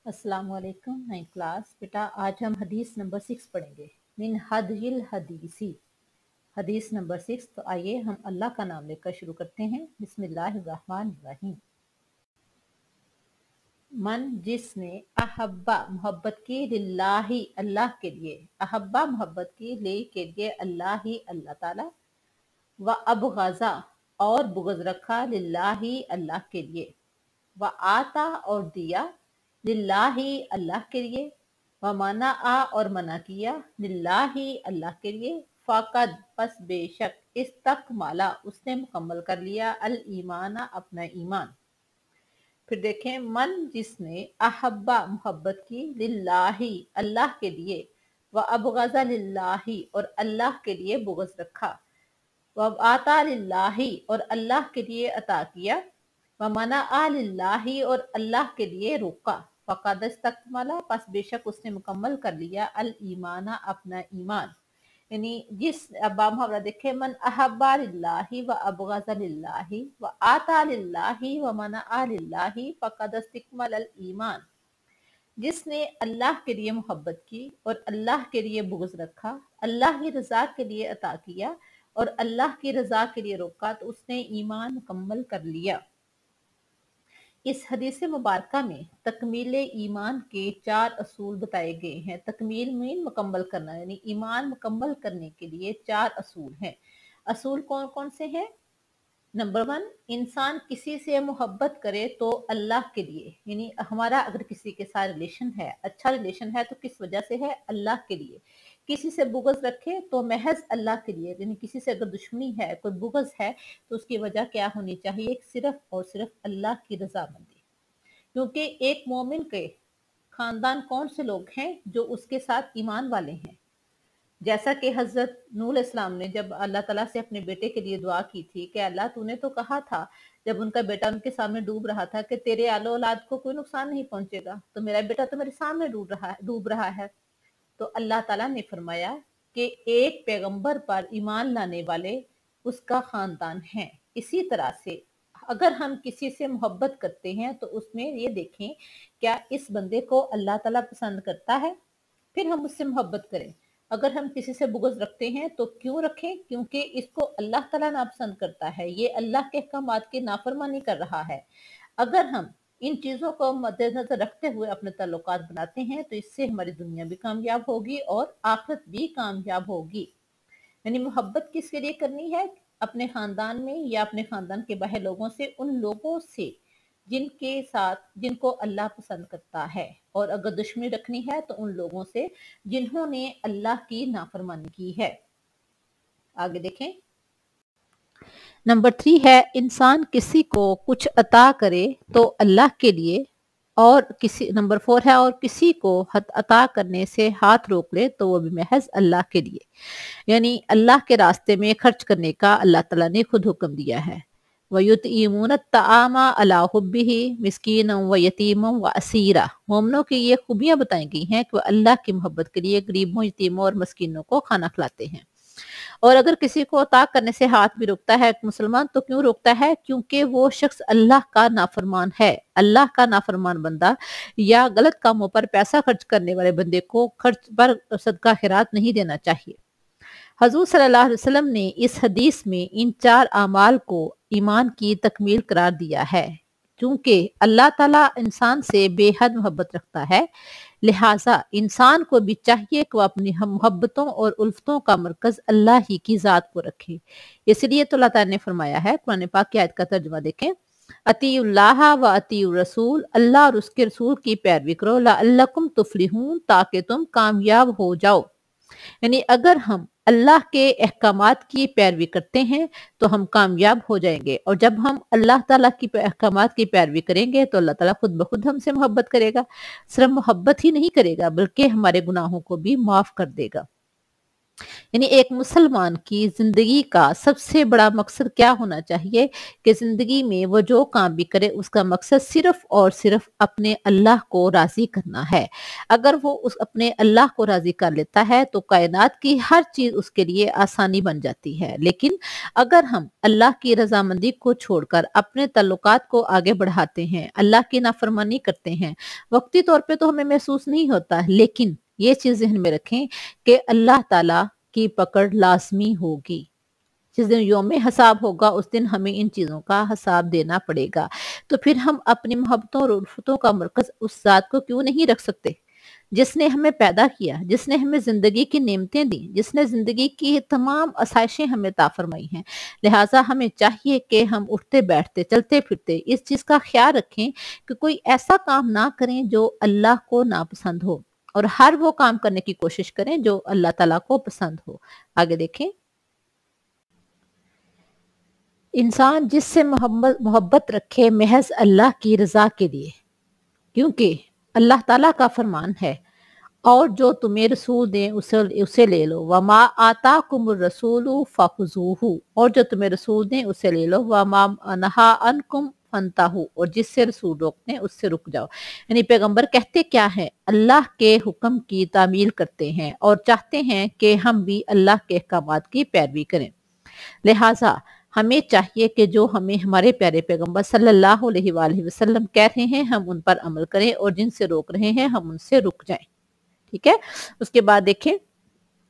अस्सलाम वालेकुम। नई क्लास। बेटा आज हम हदीस नंबर 6 पढ़ेंगे। मिन हदिल हदीसी, हदीस नंबर 6। तो आइए हम अल्लाह का नाम लेकर शुरू करते हैं। बिस्मिल्लाहिर्रहमानिर्रहीम। मन जिसने अहब्बा मोहब्बत की, लिल्लाही अल्लाह के लिए, अहब्बा मोहब्बत की, ले के लिए, अल्लाह ही अल्लाह ताला, व अबगज़ा और बुग़्ज़ रखा, लिल्लाही अल्लाह के लिए, व आता और दिया, लिल्लाही अल्लाह के लिए, व मना आ और मना किया, लिल्लाही अल्लाह के लिए, फ़क़द पस बेशक, इस तक माला उसने मुकम्मल कर लिया, अल ईमाना अपना ईमान। फिर देखें, मन जिसने अहब्बा मोहब्बत की, लिल्लाही अल्लाह के लिए, व अबगज़ा लिल्लाही और अल्लाह के लिए बुग़्ज़ रखा, व आता लिल्लाही और अल्लाह के लिए अता किया, व मना आ लिल्लाही और अल्लाह के लिए रोका, फ़क़द इस्तकमला पस बेशक उसने मुकम्मल कर लिया, अल ईमाना अपना ईमान। यानी जिस अब मुहावरा देखे, मन अहब्बा लिल्लाही व अबगज़ा लिल्लाही व आता लिल्लाही व मना लिल्लाही फ़क़द इस्तकमल अल ईमान। जिसने अल्लाह के लिए मोहब्बत की और अल्लाह के लिए बुग़्ज़ रखा, अल्लाह की रज़ा के लिए अता किया और अल्लाह की रज़ा के लिए रोका, तो उसने ईमान मुकम्मल कर लिया। इस हदीस मुबारका में तकमील ईमान के 4 असूल बताए गए हैं। तकमील मीन मुकम्मल करना, यानी ईमान मुकम्मल करने के लिए 4 असूल हैं। असूल कौन कौन से हैं? नंबर 1, इंसान किसी से मोहब्बत करे तो अल्लाह के लिए, यानी हमारा अगर किसी के साथ रिलेशन है, अच्छा रिलेशन है, तो किस वजह से है? अल्लाह के लिए। किसी से बुग़्ज़ रखे तो महज अल्लाह के लिए, यानी किसी से अगर दुश्मनी है, कोई बुग़्ज़ है, तो उसकी वजह क्या होनी चाहिए? सिर्फ और सिर्फ अल्लाह की रज़ामंदी। क्योंकि एक मोमिन के खानदान कौन से लोग हैं? जो उसके साथ ईमान वाले हैं। जैसा कि हजरत नूह इस्लाम ने जब अल्लाह ताला से अपने बेटे के लिए दुआ की थी कि अल्लाह तूने तो कहा था, जब उनका बेटा उनके सामने डूब रहा था, कि तेरे आलो औलाद को कोई नुकसान नहीं पहुंचेगा, तो मेरा बेटा तो मेरे सामने डूब रहा है। तो अल्लाह ताला ने फरमाया कि एक पैगंबर पर ईमान लाने वाले उसका खानदान है। इसी तरह से अगर हम किसी से मोहब्बत करते हैं तो उसमें ये देखें, क्या इस बंदे को अल्लाह ताला पसंद करता है, फिर हम उससे मोहब्बत करें। अगर हम किसी से बुग़्ज़ रखते हैं तो क्यों रखें? क्योंकि इसको अल्लाह ताला नापसंद करता है, ये अल्लाह के अहकामात की नाफरमानी कर रहा है। अगर हम इन चीज़ों को मद्देनज़र रखते हुए अपने ताल्लुकात बनाते हैं, तो इससे हमारी दुनिया भी कामयाब होगी और आखिरत भी कामयाब होगी। यानी मोहब्बत किसके लिए करनी है? अपने खानदान में या अपने खानदान के बाहर लोगों से, उन लोगों से जिनके साथ जिनको अल्लाह पसंद करता है, और अगर दुश्मनी रखनी है तो उन लोगों से जिन्होंने अल्लाह की नाफरमानी की है। आगे देखें, नंबर 3 है, इंसान किसी को कुछ अता करे तो अल्लाह के लिए, और किसी नंबर 4 है, और किसी को अता करने से हाथ रोक ले तो वो भी महज अल्लाह के लिए, यानी अल्लाह के रास्ते में खर्च करने का अल्लाह ताला ने खुद हुक्म दिया है। वयुतईमून तआमा अला हुब्बिही मिस्कीनम व यतीमम व असीरा। मोमिनों की ये खूबियाँ बताई गई हैं कि वह अल्लाह की मोहब्बत के लिए गरीबों, यतीमों और मस्कीनों को खाना खिलाते हैं। और अगर किसी को अता करने से हाथ भी रोकता है मुसलमान, तो क्यों रोकता है? क्योंकि वो शख्स अल्लाह का नाफरमान है। अल्लाह का नाफरमान बंदा या गलत कामों पर पैसा खर्च करने वाले बंदे को खर्च पर सदका खैरात नहीं देना चाहिए। हजूर सल्लल्लाहु अलैहि वसल्लम ने इस हदीस में इन 4 अमाल को ईमान की तकमील करार दिया है। चूंकि अल्लाह ताला इंसान से बेहद मोहब्बत रखता है, लिहाजा इंसान को भी चाहिए कि वह अपनी हम मोहब्बतों और उल्फतों का मरकज अल्लाह ही की ज़ात को रखे। इसलिए तो अल्लाह ताला ने फरमाया है, कुरान पाक की आयत का तर्जुमा देखें, अतीउल्लाह व अतीउर रसूल, अल्लाह और उसके रसूल की पैरवी करो, लअल्लकुम तुफलिहून, ताकि तुम कामयाब हो जाओ। यानी अगर हम अल्लाह के अहकामात की पैरवी करते हैं तो हम कामयाब हो जाएंगे, और जब हम अल्लाह ताला की अहकामात की पैरवी करेंगे तो अल्लाह ताला खुद ब खुद हमसे मोहब्बत करेगा। सिर्फ मोहब्बत ही नहीं करेगा, बल्कि हमारे गुनाहों को भी माफ़ कर देगा। यानी एक मुसलमान की ज़िंदगी का सबसे बड़ा मकसद क्या होना चाहिए कि ज़िंदगी में वो जो काम भी करे उसका मकसद सिर्फ़ और सिर्फ़ अपने अल्लाह को राज़ी करना है। अगर वो उस अपने अल्लाह को राज़ी कर लेता है तो कायनात की हर चीज़ उसके लिए आसानी बन जाती है। लेकिन अगर हम अल्लाह की रज़ामंदी को छोड़कर अपने तल्लुकात को आगे बढ़ाते हैं, अल्लाह की नाफ़रमानी करते हैं, वक़्ती तौर पे तो हमें महसूस नहीं होता, लेकिन ये चीज़ ज़हन में रखें कि अल्लाह ताला की पकड़ लाज़मी होगी। जिस दिन यौम हिसाब होगा उस दिन हमें इन चीज़ों का हिसाब देना पड़ेगा। तो फिर हम अपनी मोहब्बतों और उल्फतों का मरकज़ उस ज़ात को क्यों नहीं रख सकते? जिसने हमें पैदा किया, जिसने हमें ज़िंदगी की नेमतें दी, जिसने ज़िंदगी की तमाम आसाइशें हमें अता फ़रमाई हैं। लिहाज़ा हमें चाहिए कि हम उठते-बैठते, चलते-फिरते इस चीज़ का ख़्याल रखें कि कोई ऐसा काम ना करें जो अल्लाह को नापसंद हो और हर वो काम करने की कोशिश करें जो अल्लाह ताला को पसंद हो। आगे देखें। इंसान जिससे मोहब्बत रखे महज अल्लाह की रज़ा के लिए, क्योंकि अल्लाह ताला का फरमान है, और जो तुम्हें रसूल दें उसे उसे ले लो, वमा आताकुमुर रसूलु फखुज़ूहु, और जो तुम्हें रसूल दें उसे ले लो, वमा नहा अनकुम फंताहु, और जिससे रसूल रोकते हैं उससे रुक जाओ। यानी पैगंबर कहते क्या है, अल्लाह के हुक्म की तामील करते हैं और चाहते हैं कि हम भी अल्लाह के अहकामात की पैरवी करें। लिहाजा हमें चाहिए कि जो हमें हमारे प्यारे पैगंबर सल्लल्लाहु अलैहि वसल्लम कह रहे हैं हम उन पर अमल करें और जिनसे रोक रहे हैं हम उनसे रुक जाएं। ठीक है। उसके बाद देखें,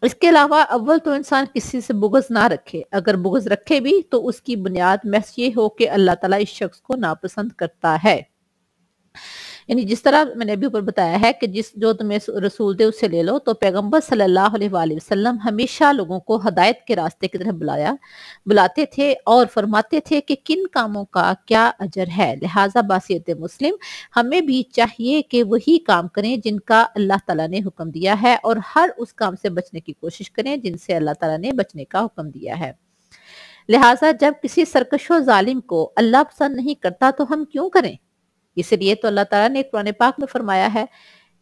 इसके अलावा अव्वल तो इंसान किसी से बुग़्ज़ ना रखे, अगर बुग़्ज़ रखे भी तो उसकी बुनियाद महज ये हो कि अल्लाह ताला इस शख्स को नापसंद करता है। यानी जिस तरह मैंने अभी ऊपर बताया है कि जिस जो तुम्हें रसूल दे उससे ले लो, तो पैगंबर सल्लल्लाहु अलैहि वसल्लम हमेशा लोगों को हदायत के रास्ते की तरफ बुलाते थे और फरमाते थे कि किन कामों का क्या अजर है। लिहाजा बासियत मुस्लिम हमें भी चाहिए कि वही काम करें जिनका अल्लाह ताला ने हुक्म दिया है और हर उस काम से बचने की कोशिश करें जिनसे अल्लाह ताला ने बचने का हुक्म दिया है। लिहाजा जब किसी सरकशो जालिम को अल्लाह पसंद नहीं करता तो हम क्यों करें? इसलिए तो अल्लाह ताला ने कुरान पाक में फरमाया है,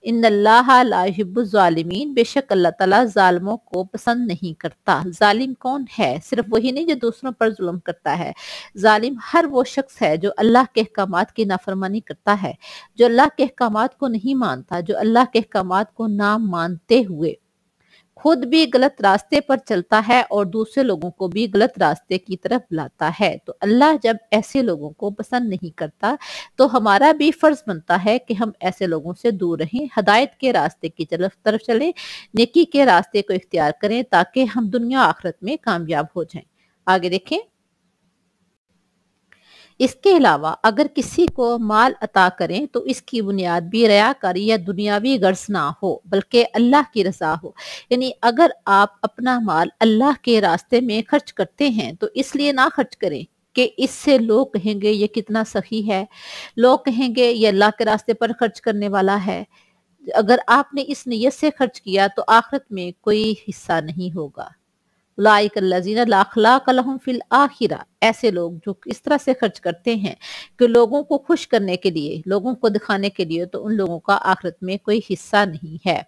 इन्नल्लाहा ला युहिब्बुज़ ज़ालिमीन, बेशक अल्लाह ताला ज़ालिमों को पसंद नहीं करता। ज़ालिम कौन है? सिर्फ वही नहीं जो दूसरों पर जुल्म करता है। ज़ालिम हर वो शख्स है जो अल्लाह के अहकामात की नाफरमानी करता है, जो अल्लाह के अहकामात को नहीं मानता, जो अल्लाह के अहकामात को ना मानते हुए खुद भी गलत रास्ते पर चलता है और दूसरे लोगों को भी गलत रास्ते की तरफ बुलाता है। तो अल्लाह जब ऐसे लोगों को पसंद नहीं करता तो हमारा भी फर्ज बनता है कि हम ऐसे लोगों से दूर रहें, हदायत के रास्ते की तरफ तरफ चलें, नेकी के रास्ते को इख्तियार करें ताकि हम दुनिया आखिरत में कामयाब हो जाएं। आगे देखें। इसके अलावा अगर किसी को माल अता करें तो इसकी बुनियाद भी रयाकारी या दुनियावी गर्ज ना हो बल्कि अल्लाह की रज़ा हो। यानी अगर आप अपना माल अल्लाह के रास्ते में खर्च करते हैं तो इसलिए ना खर्च करें कि इससे लोग कहेंगे ये कितना सखी है, लोग कहेंगे ये अल्लाह के रास्ते पर खर्च करने वाला है। अगर आपने इस नीयत से खर्च किया तो आखिरत में कोई हिस्सा नहीं होगा। उलाइक अल्लज़ीना ला खलाक़ लहुम फ़िल आखिरा, ऐसे लोग जो इस तरह से खर्च करते हैं कि लोगों को खुश करने के लिए, लोगों को दिखाने के लिए, तो उन लोगों का आखिरत में कोई हिस्सा नहीं है।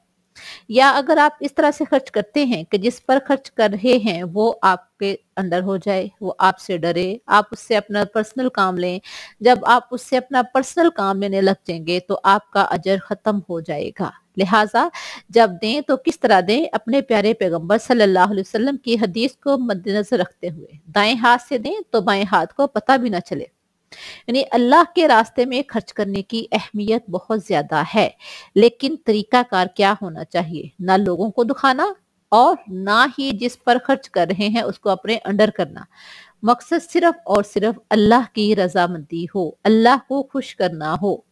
या अगर आप इस तरह से खर्च करते हैं कि जिस पर खर्च कर रहे हैं वो आपके अंडर हो जाए, वो आपसे डरे, आप उससे अपना पर्सनल काम लें। जब आप उससे अपना पर्सनल काम लेने लग जाएँगे तो आपका अजर ख़त्म हो जाएगा। लिहाज़ा जब दें तो किस तरह दें? अपने प्यारे पैगंबर सल्लल्लाहु अलैहि वसल्लम की हदीस को मद्देनज़र रखते हुए। दाएँ हाथ से दें तो बाएँ हाथ को पता भी ना चले। यानी अल्लाह के रास्ते में खर्च करने की अहमियत बहुत ज़्यादा है, लेकिन तरीकाकार क्या होना चाहिए? ना लोगों को दुखाना और ना ही जिस पर खर्च कर रहे हैं उसको अपने अंडर करना। मकसद सिर्फ और सिर्फ अल्लाह की रज़ामंदी हो, अल्लाह को खुश करना हो।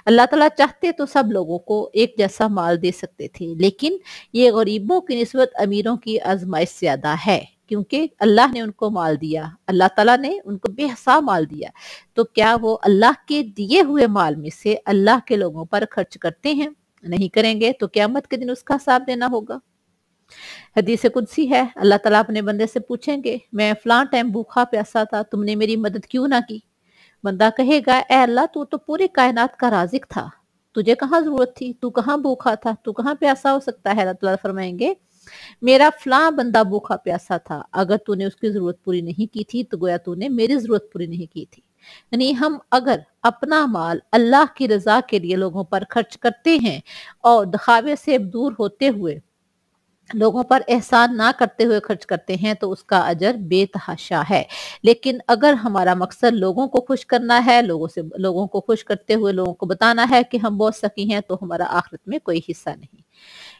अल्लाह ताला चाहते तो सब लोगों को एक जैसा माल दे सकते थे, लेकिन ये गरीबों की निस्बत अमीरों की आजमाइश ज़्यादा है, क्योंकि अल्लाह ने उनको माल दिया, अल्लाह ताला ने उनको बेहिसाब माल दिया। तो क्या वो अल्लाह के दिए हुए माल में से अल्लाह के लोगों पर खर्च करते हैं? नहीं करेंगे तो क़यामत के दिन उसका हिसाब देना होगा। हदीस कुदसी है, अल्लाह ताला अपने बंदे से पूछेंगे, मैं फलां टाइम भूखा प्यासा था, तुमने मेरी मदद क्यों ना की? बंदा कहेगा, ए अल्लाह तू तो पूरी कायनात का राज़िक था, तुझे कहाँ ज़रूरत थी? तू कहाँ भूखा था? तू कहाँ प्यासा हो सकता है? अल्लाह ताला फरमाएंगे, मेरा फलां बंदा भूखा प्यासा था, अगर तूने उसकी ज़रूरत पूरी नहीं की थी, तो गोया तूने मेरी ज़रूरत पूरी नहीं की थी। यानी हम अगर अपना माल अल्लाह की रज़ा के लिए लोगों पर खर्च करते हैं और दिखावे से दूर होते हुए लोगों पर एहसान ना करते हुए खर्च करते हैं, तो उसका अजर बेतहाशा है। लेकिन अगर हमारा मकसद लोगों को खुश करना है, लोगों को खुश करते हुए लोगों को बताना है कि हम बहुत सखी हैं, तो हमारा आखिरत में कोई हिस्सा नहीं।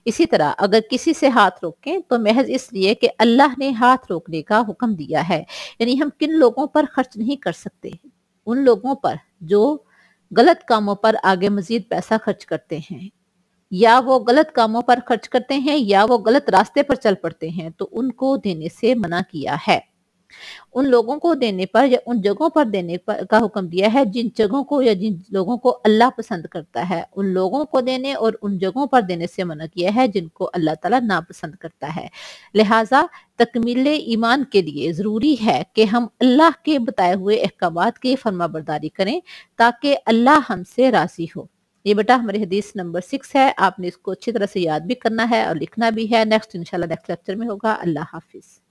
इसी तरह अगर किसी से हाथ रोकें तो महज इसलिए कि अल्लाह ने हाथ रोकने का हुक्म दिया है। यानी हम किन लोगों पर खर्च नहीं कर सकते? उन लोगों पर जो गलत कामों पर आगे मजीद पैसा खर्च करते हैं, या वो गलत कामों पर खर्च करते हैं, या वो गलत रास्ते पर चल पड़ते हैं, तो उनको देने से मना किया है। उन लोगों को देने पर या उन जगहों पर देने पर का हुक्म दिया है जिन जगहों को या जिन लोगों को अल्लाह पसंद करता है। उन लोगों को देने और उन जगहों पर देने से मना किया है जिनको अल्लाह ताला नापसंद करता है। लिहाजा तकमीले ईमान के लिए ज़रूरी है कि हम अल्लाह के बताए हुए अहकामात की फर्माबरदारी करें, ताकि अल्लाह हमसे राज़ी हो। ये बेटा हमारी हदीस नंबर 6 है। आपने इसको अच्छी तरह से याद भी करना है और लिखना भी है। नेक्स्ट इंशाल्लाह नेक्स्ट लेक्चर में होगा। अल्लाह हाफ़िज़।